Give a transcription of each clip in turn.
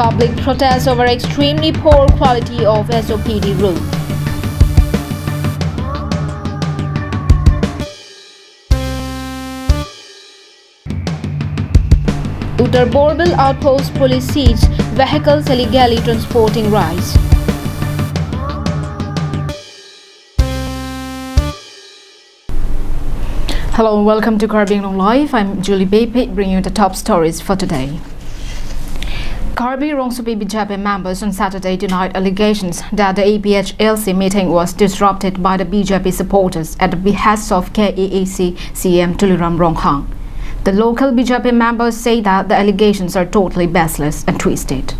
Public protests over extremely poor quality of SOPD route. Uttar Borbil outpost police seized vehicles illegally transporting rice. Hello and welcome to Caribbean Live. I'm Julie Bepe, bringing you the top stories for today. Karbi Rongsupi BJP members on Saturday denied allegations that the APHLC meeting was disrupted by the BJP supporters at the behest of KEAC CM Tuliram Ronghang. The local BJP members say that the allegations are totally baseless and twisted.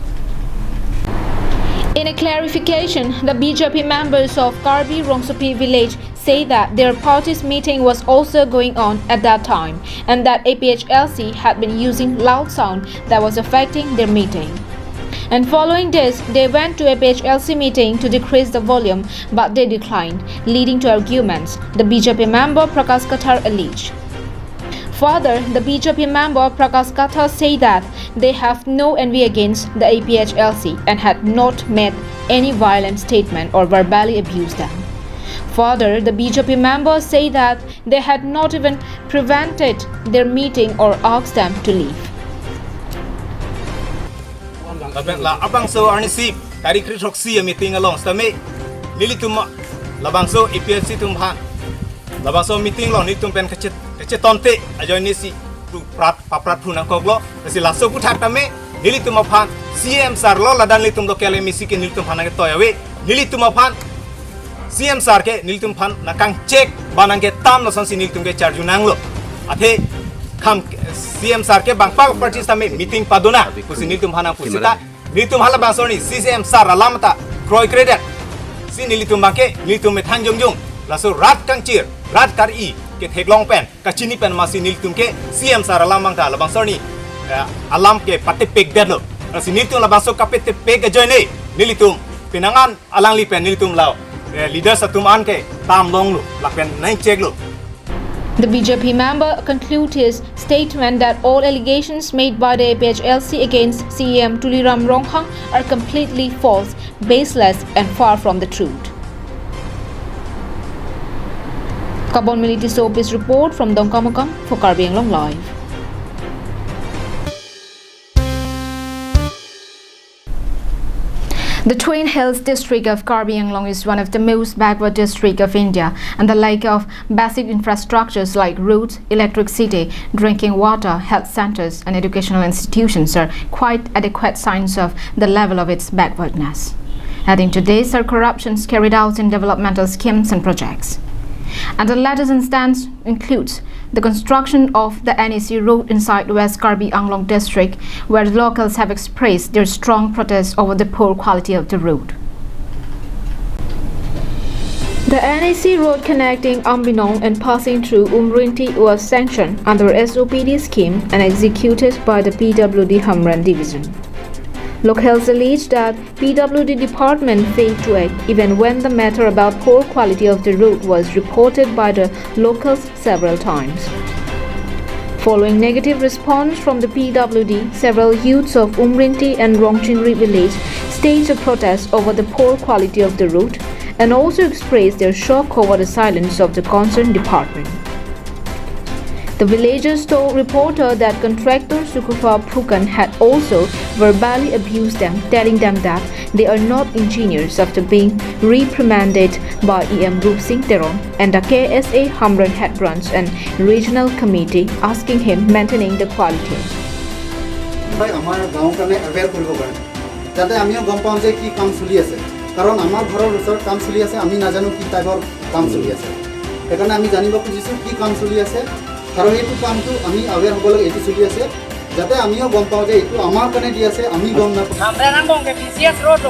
In a clarification, the BJP members of Karbi Rongsupi village say that their party's meeting was also going on at that time and that APHLC had been using loud sound that was affecting their meeting. And following this, they went to APHLC meeting to decrease the volume, but they declined, leading to arguments, the BJP member Prakash Kathar alleged. Further, the BJP member Prakash Kathar said that they have no envy against the APHLC and had not made any violent statement or verbally abused them. Further, the BJP members say that they had not even prevented their meeting or asked them to leave. Abang so arnisi tari kritroksi meeting along stame nilituma labang so APHLC tumhan labang so meeting long nilitum pen kacetonte ajoinisi prat paprat phuna koglo kasi laso puthak tame nilituma phan CM sarlo ladan litum lokale misi ke nilitum phanage toyawe nilituma phan CM sar ke nilitum phan nakang check banangke tam lo sansi nilitum ke charjunanglo athe kham CM sar ke bangpa parties tame meeting padona kusi nilitum phana pusita nilitum hala bangsoni CM sar alamata kroi credit si nilitum bangke nilitum me thanjung jung laso rat kangchir rat kar I ke theklong pen kachini pen masi nilitum ke CM sar alamang ta labangsoni alam ke pate pek delo si nilitum labangso kapete pek joine nilitum pinangan alang li pen nilitum lao leader satum an ke tam long lu lapen nai check lu. The BJP member concluded his statement that all allegations made by the APHLC against CM Tuliram Ronghang are completely false, baseless and far from the truth. Kabon Militi Soap's report from Dongkamukam for Caribbean Long Live. The Twin Hills district of Karbi Anglong is one of the most backward districts of India, and the lack of basic infrastructures like roads, electricity, drinking water, health centers, and educational institutions are quite adequate signs of the level of its backwardness. Adding to this are corruptions carried out in developmental schemes and projects. And the latest instance includes the construction of the NEC road inside West Karbi Anglong district, where the locals have expressed their strong protest over the poor quality of the road. The NEC road connecting Ambinong and passing through Umrinti was sanctioned under SOPD scheme and executed by the PWD Hamran division. Locals allege that PWD department failed to act even when the matter about poor quality of the road was reported by the locals several times. Following negative response from the PWD, several youths of Umrinti and Rongchinri village staged a protest over the poor quality of the road and also expressed their shock over the silence of the concerned department. The villagers told reporter that contractor Sukufa Phukan had also verbally abused them, telling them that they are not engineers after being reprimanded by EM Rup Singh Teron and the KSA Hamran Head Branch and Regional Committee, asking him maintaining the quality. কারণ এইটো কামটো আমি আৱেৰ হ'ব লাগে এইটো চলি আছে যাতে আমিও গম পাওঁ যে এইটো আমাৰ কাৰণে দি আছে আমি গম নাপাওঁ আমরা নাম গংকে বিসিএস রোড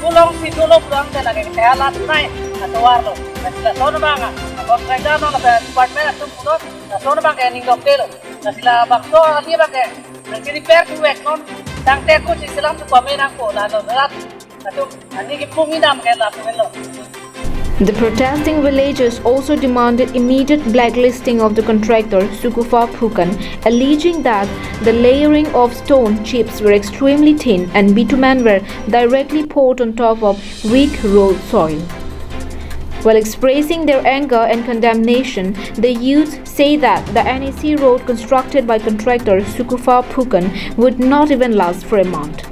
তুলং সিতুলো পুরাং তে লাগে খেয়ালাত নাই তোয়ারলো সোন বাঙা কন্ট্রাক্টর নো ডিপার্টমেন্ট আতুম পুরো সোন বাঙা Ning ডক্টেলো nasila bakso ali bake repair ku ek non tang te ku silang tu pame nang ko la no rat atu ani ki pungi dam ke la pelo. The protesting villagers also demanded immediate blacklisting of the contractor Sukufa Phukan, alleging that the layering of stone chips were extremely thin and bitumen were directly poured on top of weak road soil. While expressing their anger and condemnation, the youths say that the NEC road constructed by contractor Sukufa Phukan would not even last for a month.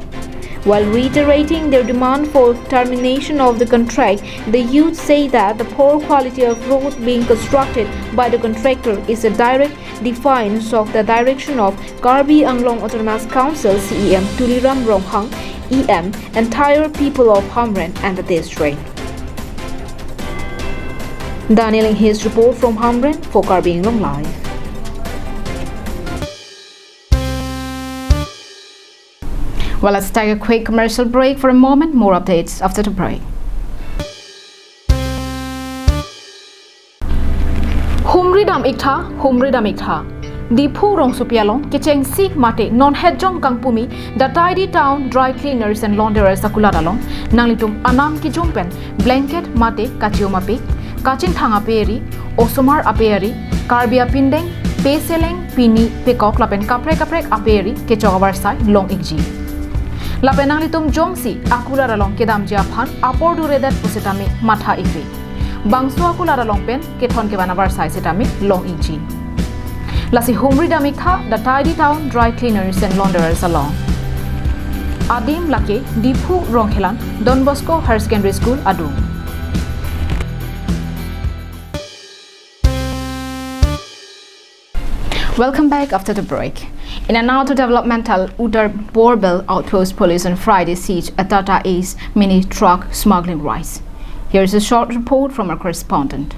While reiterating their demand for termination of the contract, the youth say that the poor quality of road being constructed by the contractor is a direct defiance of the direction of Karbi Anglong Autonomous Council CEM Tuliram Ronghang EM, entire people of Hamren and the district. Daniel in his report from Hamren for Karbi Anglong Live. Well, let's take a quick commercial break for a moment. More updates after the break. Humridam ikha. Dipu rong supialong kicheng sik mate non hedjong kangpumi the tidy town dry cleaners and launderers akuladalong nanglitum anam ki jumpen blanket mate kachioma kachin thanga peri osomar aperi karbia pindeng peseleng pini pekok lapen kaprek aperi kechogabar sai long ikji. Lapenang litum jongsi akula ralong kedam jiaphan apor duredat pusitami matha ikri. Bangsu akula ralong pen keton ke banabar sai setami long inchi. Lasi humri damikha the tidy town dry cleaners and launderers along. Adim lake Dipu Ronghelan Don Bosco Higher Secondary School Adum. Welcome back after the break. In an outer developmental Uttar Borbel outpost police on Friday siege a Tata Ace mini truck smuggling rice. Here's a short report from our correspondent.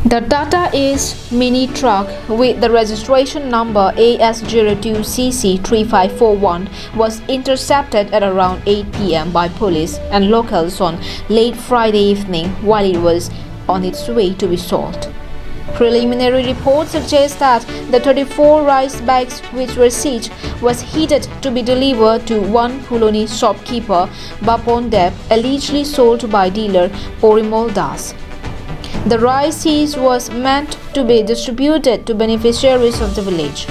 The Tata Ace mini truck with the registration number AS02CC3541 was intercepted at around 8 p.m. by police and locals on late Friday evening while it was on its way to be sold. Preliminary reports suggest that the 34 rice bags which were seized was headed to be delivered to one Puloni shopkeeper, Bapon Deb, allegedly sold by dealer Porimol Das. The rice seized was meant to be distributed to beneficiaries of the village.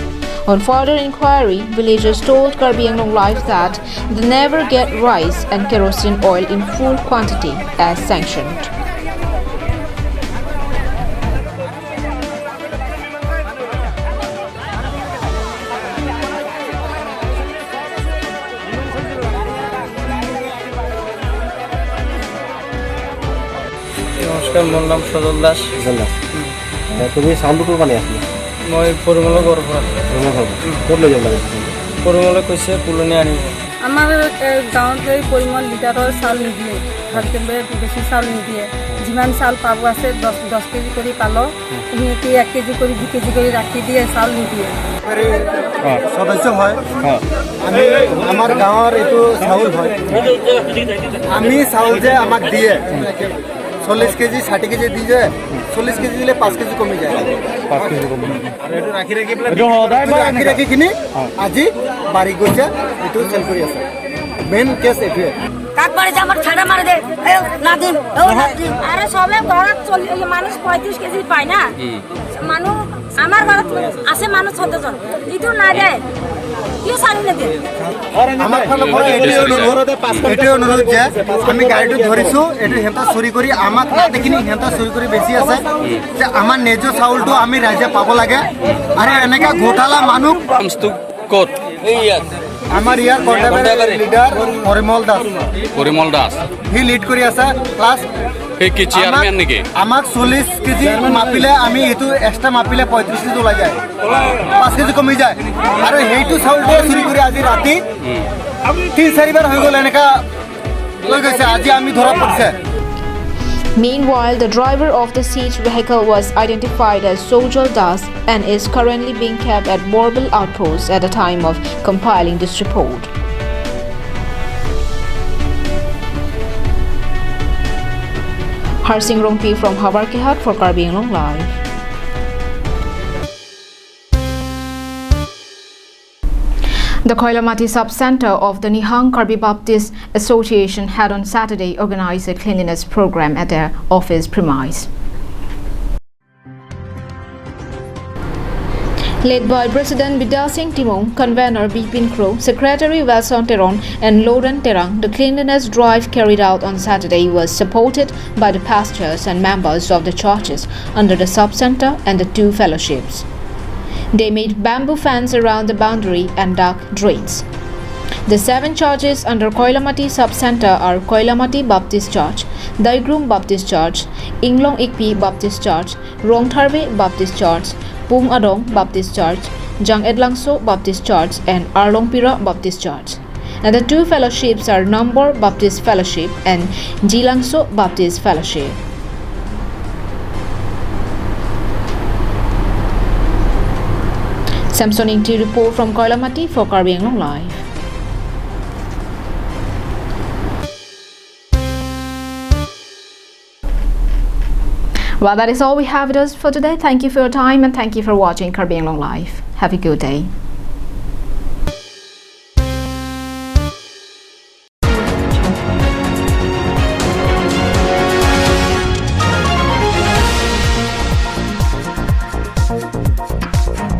On further inquiry, villagers told Karbi Anglong Live that they never get rice and kerosene oil in full quantity as sanctioned. মোৰ নাম সজল দাস। তুমি চাউলটো ক'ৰ পৰা আনিছিলা? মই পৰিমলৰ ঘৰৰ পৰা। ক'ত লৈ যাব লাগে? পৰিমলে কৈছে পুলনি আনিব। আমাৰ গাঁৱত এই পৰিমল লিটাৰৰ চাউল নিদিয়ে, ভালকৈ বেছি চাউল নিদিয়ে। যিমান চাউল পাব আছে 10 কেজি কৰি পালোঁ, সিহঁতে 1 কেজি কৰি 2 কেজি কৰি ৰাখি দিয়ে, চাউল নিদিয়ে। সদস্য হয়, আমি আমাৰ গাঁৱৰ এইটো চাউল হয়, আমি চাউল যে আমাক দিয়ে 40 কেজি 60 কেজি দি যায়, 40 কেজি দিলে 5 কেজি কমি যায়, 5 কেজি কমি যায়। এইটো ৰাখি ৰাখি কিনি আজি বাঢ়ি গৈছে, এইটো চেল কৰি আছে। মেইন কেছ এইটোৱে। কাক মাৰিছে আমাৰ ছাড়া মাৰি দে, নাদিম আরে সবে ঘৰত মানুষ 35 কেজি পায় না, মানুষ আমার ঘৰত আছে মানুষ 14 জন, ইটো না দে কি চালু না দে। আমাৰ ফালৰ পৰা এইটো অনুৰোধ যে আমি গাড়ীটো ধৰিছোঁ, এইটো সিহঁতে চুৰি কৰি আমাক নাদেখিনি সিহঁতে চুৰি কৰি বেছি আছে, যে আমাৰ নিজৰ চাউলটো আমি ৰাইজে পাব লাগে। আৰু এনেকৈ ঘোটালা মানুহ ক'ত? আমাৰ ইয়াৰ কণ্টেম্পৰেৰী লিডাৰ পৰিমল দাস সি লিড কৰি আছে। প্লাছ আমাক 40 কেজি মাপিলে আমি এইটো এক্সট্ৰা মাপিলে 35 কেজি ওলাই যায়, 5 কেজি কমি যায়। আৰু সেইটো চাউলটোৱে চুৰি কৰি আজি ৰাতি 3-4 বাৰ হৈ গ'ল, এনেকুৱা লৈ গৈছে। আজি আমি ধৰা পৰিছে। Meanwhile, the driver of the siege vehicle was identified as Sojal Das and is currently being kept at Borbel Outpost at the time of compiling this report. Harsing Rongpi from Habarkehat for Karbi Anglong Live. The Koilamati sub-center of the Nihang Karbi Baptist Association had on Saturday organized a cleanliness program at their office premise. Led by President Bidar Singh Timong, Convener Bipin Crow, Secretary Wilson Teron and Lauren Terang, the cleanliness drive carried out on Saturday was supported by the pastors and members of the churches under the sub-center and the 2 fellowships. They made bamboo fence around the boundary and dug drains. The 7 churches under Koilamati sub-center are Koilamati Baptist Church, Daigrum Baptist Church, Inglong Ikpi Baptist Church, Rongtharbe Baptist Church, Pung Adong Baptist Church, Jang Edlangso Baptist Church and Arlongpira Baptist Church. And the 2 fellowships are Nombor Baptist Fellowship and Jilangso Baptist Fellowship. Samson Ingti report from Koilamati for Karbi Anglong Live. Well, that is all we have with us for today. Thank you for your time and thank you for watching Karbi Anglong Live. Have a good day.